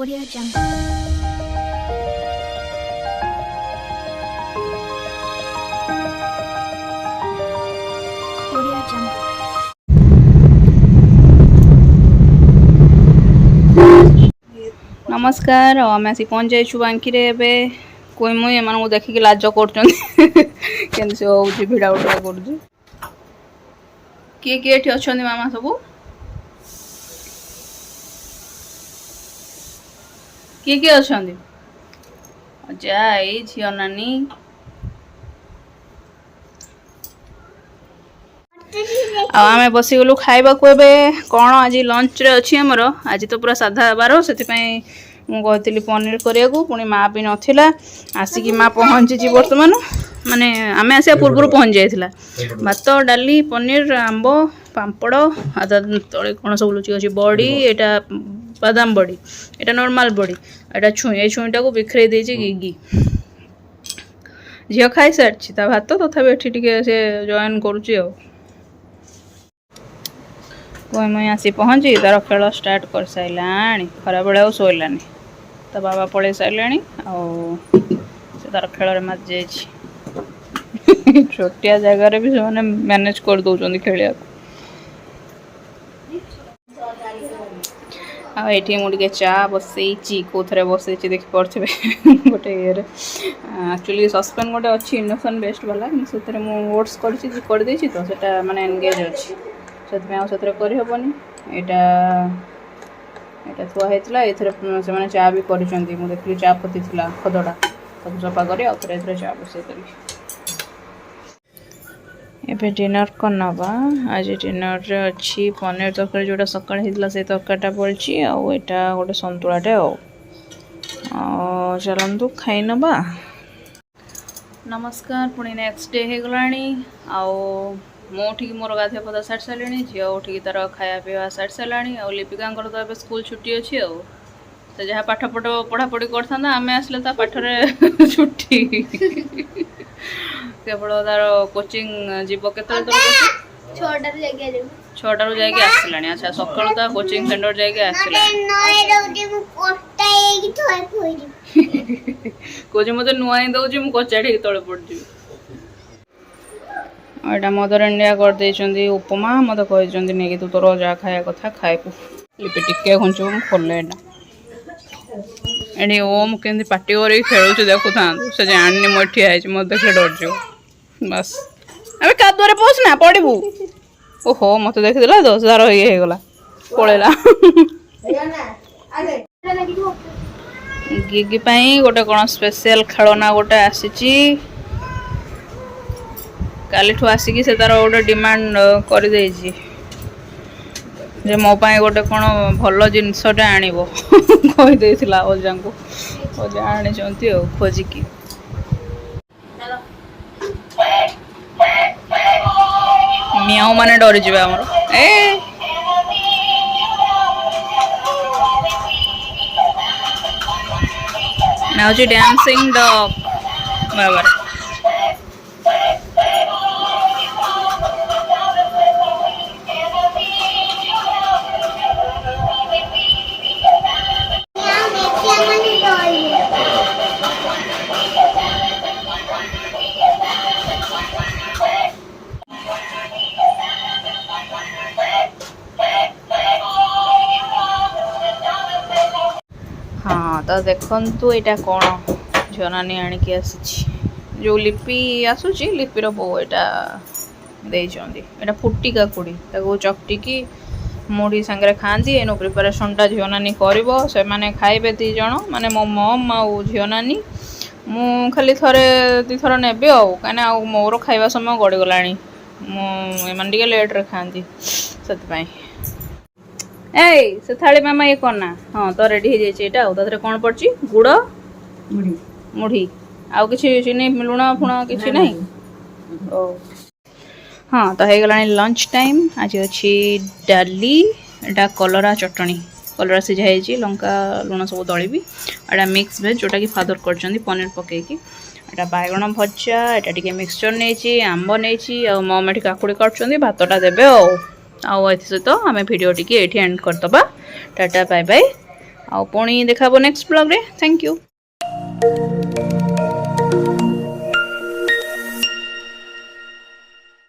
Audio Jungle. Audio Jungle. नमस्कार आम आसी पहुँच जाइछु बांकी रे एबे कोई मुई एमान देखिक लाज कर से होउची भिड़ा उठा कर किए किए एठी अछंदी मामा सबू किए किए अछंदी अजा एई झियो नानी आमे बसी गलु खाइबा को एबे कोन आज लंच रे अछि हमरो आज तो पूरा साधा बारो सेति पई मु कहतिली पनीर करिया को पुनी माँ भी नथिला आसिकी माँ पहुँची जी वर्तमान माने आमे आसिया पूर्व पहुँच जाइथिला भात डाली पनीर आंबो पांपड़ आदा तळे कोन सब लुचि अछि बड़ी एटा बादाम बड़ी एटा नॉर्मल बड़ी एटा छुई ए छुईटा को बिखरे देछि गिगी झियो खाइ सारछि ता भात तथापि एठी टिके से जॉइन करूछि आ कोई मुई आसी पहुँची तार खेल स्टार्ट कर साइलानी खरा बेले आउ शोलानी तो बाबा पलि सारे तार खेल मत जाइए छोटिया जगार भी से मैनेज कर दौरान खेलिया आठी मुझे चा बसई कौ थे बसई देखिपे गोटे ये एक्चुअली सस्पेन गोटे अच्छी इंडक्शन बेस्ट वाला से ओट्स करदे तो सेटा माने एनगेज अच्छी से करहबनी यहाँ थुआ होता से चा भी कर देखिए चा पत्ती थी खदड़ा सब सफा कर चा बसई करी एबे डिनर कर नवा आज डिनर रे अच्छी पनीर तरकारी जोटा सकाळ हितला से तरकारीटा पड़ची आटा गोटे संतुलाटे चलतु खाई नवा नमस्कार पुणी नेक्स्ट डे हो गलानी मुझे मोर गाधिया पदा सारी सारे झील उठिकी तार खाया पीवा सारी सारे आ लिपिका तो ए स्कूल छुट्टी अच्छी से जहाँ पाठ पढ़ापढ़ी करता आम आसले पाठरे छुट्टी केवल तार कोचिंग जीव के छटारू जाके आसला अच्छा सकालू ता कोचिंग सेंटर जाके आसला कोच मत नुआई दौर मुझे कचाड़ी तले पड़ी यहाँ मदर इंडिया कर दे उपमा मत कहते नहीं तू तोर जहाँ खाया कथा खाइबू लिपि टिके घुंचु खोले एटी ओम केमती पार्टी कर खेलु देखु था से जानी मुझे ठिया मत देखे डर जाऊ बस अबे कादुआरे पहुँचना पड़बू ओहो मत देखीदेला तो तार ये होगला पलैला गिगी गोटे कौन स्पेशल खेलना गोटे आसी काली आसिकी से तार गोटे डिमांड कर मो पाई गोटे कौन भल जिनसटे आणव कहीदे ओजा को ओजा आनी खोजिकी मियाऊ माने डरी जाए आमर ए ना डांसिंग डॉग बाबा हाँ तो देखु यहाँ कौन झनानी आणिकी आसी जो लिपि आसूची लिपिर बो यहाँ फुटी काकुड़ी चकटिकी मुढ़ी सांगे खाती एनु प्रिपारेसनटा झीनानी कर खाइबे दी जन माने मो मम आउ झीनानी मु खाली थरे दी थर नेबी कहीं मोर खाइबा समय गड़ीगला मुझे लेट रे खाती से से थाली मामा ये करना हाँ तो रेडी हो जाए कौन पड़ी गुड़ मुढ़ी आउ कि चीनी लुण फुण कि ना हाँ तो हो गला लंच टाइम आज अच्छी डाली एटा कलरा चटनी कलरा सिझाई लंका लुण सब दलिबी एटा मिक्स भेज जोटा कि फादर कर पनीर पकईकी एटा बैगण भजा एटा टिके मिक्सचर नहीं आंब नहीं आ मम एटी काकुड़ी काटुछंती भातटा देबे आउ सहित आम भिडियो टी एंड करदबा टाटा बाय बाय ଆଉ ପୁଣି ଦେଖାହବ ନେକ୍ସଟ ବ୍ଲଗ୍ରେ। Thank you.